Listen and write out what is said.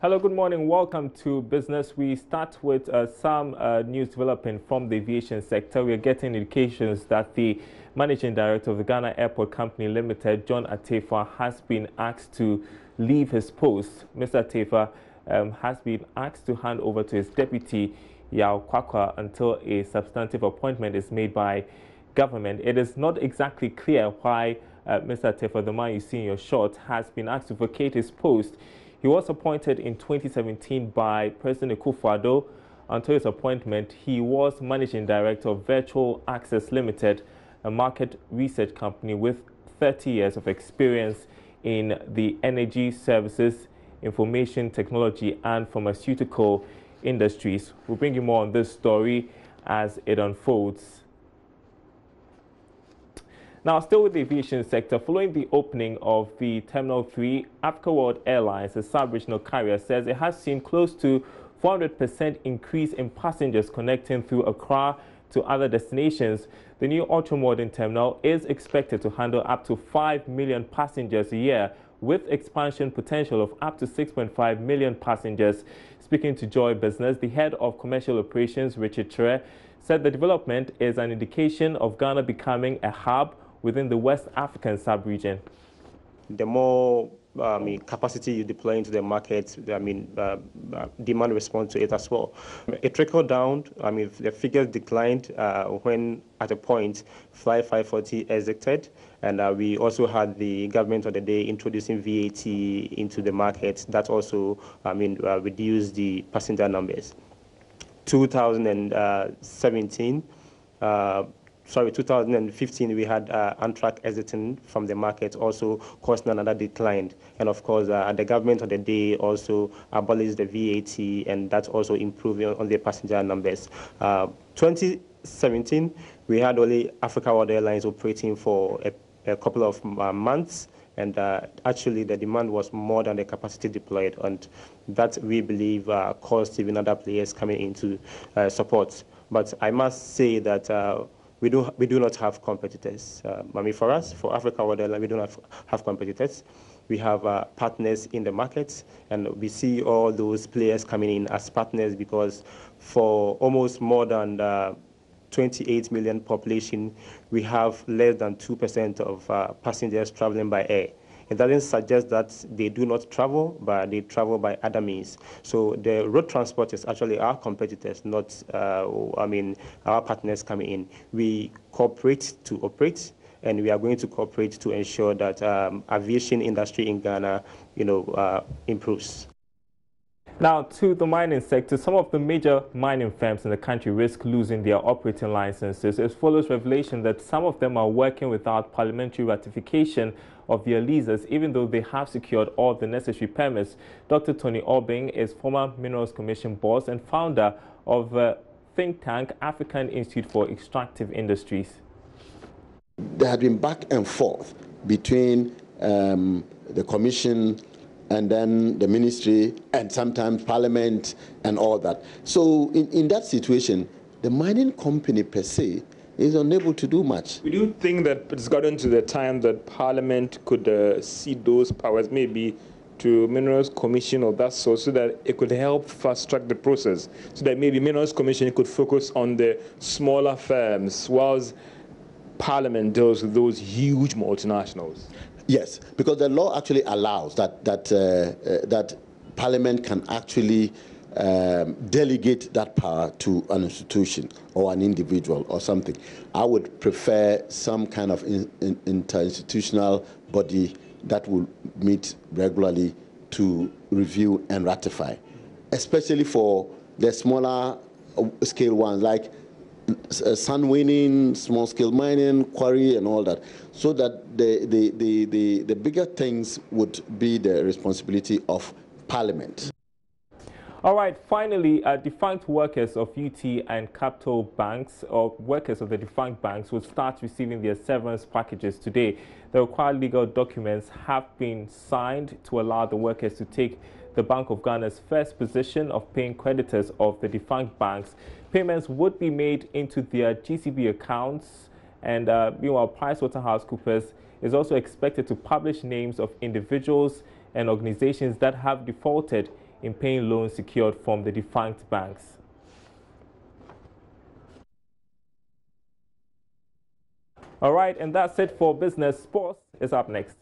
Hello, good morning. Welcome to Business. We start with some news developing from the aviation sector. We are getting indications that the Managing Director of the Ghana Airport Company Limited, John Atefa, has been asked to leave his post. Mr. Atefa has been asked to hand over to his deputy, Yao Kwakwa, until a substantive appointment is made by government. It is not exactly clear why Mr. Atefa, the man you see in your shot, has been asked to vacate his post. He was appointed in 2017 by President Akufo-Addo. Until his appointment, he was Managing Director of Virtual Access Limited, a market research company with 30 years of experience in the energy services, information technology, and pharmaceutical industries. We'll bring you more on this story as it unfolds. Now, still with the aviation sector, following the opening of the Terminal 3, Africa World Airlines, a sub-regional carrier, says it has seen close to 400% increase in passengers connecting through Accra to other destinations. The new ultra-modern terminal is expected to handle up to 5 million passengers a year, with expansion potential of up to 6.5 million passengers. Speaking to Joy Business, the head of commercial operations, Richard Tre, said the development is an indication of Ghana becoming a hub within the West African sub-region. The more capacity you deploy into the market, demand responds to it as well. It trickled down. The figures declined when, at a point, Fly 540 exited, and we also had the government of the day introducing VAT into the market. That also, reduced the passenger numbers. 2015, we had Amtrak exiting from the market, also caused another decline. And of course, the government of the day also abolished the VAT, and that's also improving on the passenger numbers. 2017, we had only Africa World Airlines operating for a couple of months, and actually the demand was more than the capacity deployed, and that, we believe, caused even other players coming into support. But I must say that we do not have competitors. For us, for Africa World Airlines, we do not have competitors. We have partners in the market, and we see all those players coming in as partners because for almost more than 28 million population, we have less than 2% of passengers traveling by air. It doesn't suggest that they do not travel, but they travel by other means. So the road transport is actually our competitors, not, our partners coming in. We cooperate to operate, and we are going to cooperate to ensure that aviation industry in Ghana, improves. Now, to the mining sector, some of the major mining firms in the country risk losing their operating licenses. It follows revelation that some of them are working without parliamentary ratification of their leases, even though they have secured all the necessary permits. Dr. Tony Obing is former Minerals Commission boss and founder of think tank African Institute for Extractive Industries. There had been back and forth between the Commission and then the ministry, and sometimes parliament and all that. So in that situation, the mining company per se is unable to do much. We do think that it's gotten to the time that parliament could cede those powers maybe to Minerals Commission or that sort, so that it could help fast track the process, so that maybe Minerals Commission could focus on the smaller firms whilst parliament deals with those huge multinationals. Yes, because the law actually allows that Parliament can actually delegate that power to an institution or an individual or something. I would prefer some kind of interinstitutional body that will meet regularly to review and ratify, especially for the smaller scale ones like sun winning, small scale mining, quarry, and all that, so that the bigger things would be the responsibility of Parliament. All right, finally, defunct workers of UT and Capital Banks, or workers of the defunct banks, will start receiving their severance packages today. The required legal documents have been signed to allow the workers to take the Bank of Ghana's first position of paying creditors of the defunct banks. Payments would be made into their GCB accounts, and meanwhile, PricewaterhouseCoopers is also expected to publish names of individuals and organizations that have defaulted in paying loans secured from the defunct banks. All right, and that's it for Business. Sports is up next.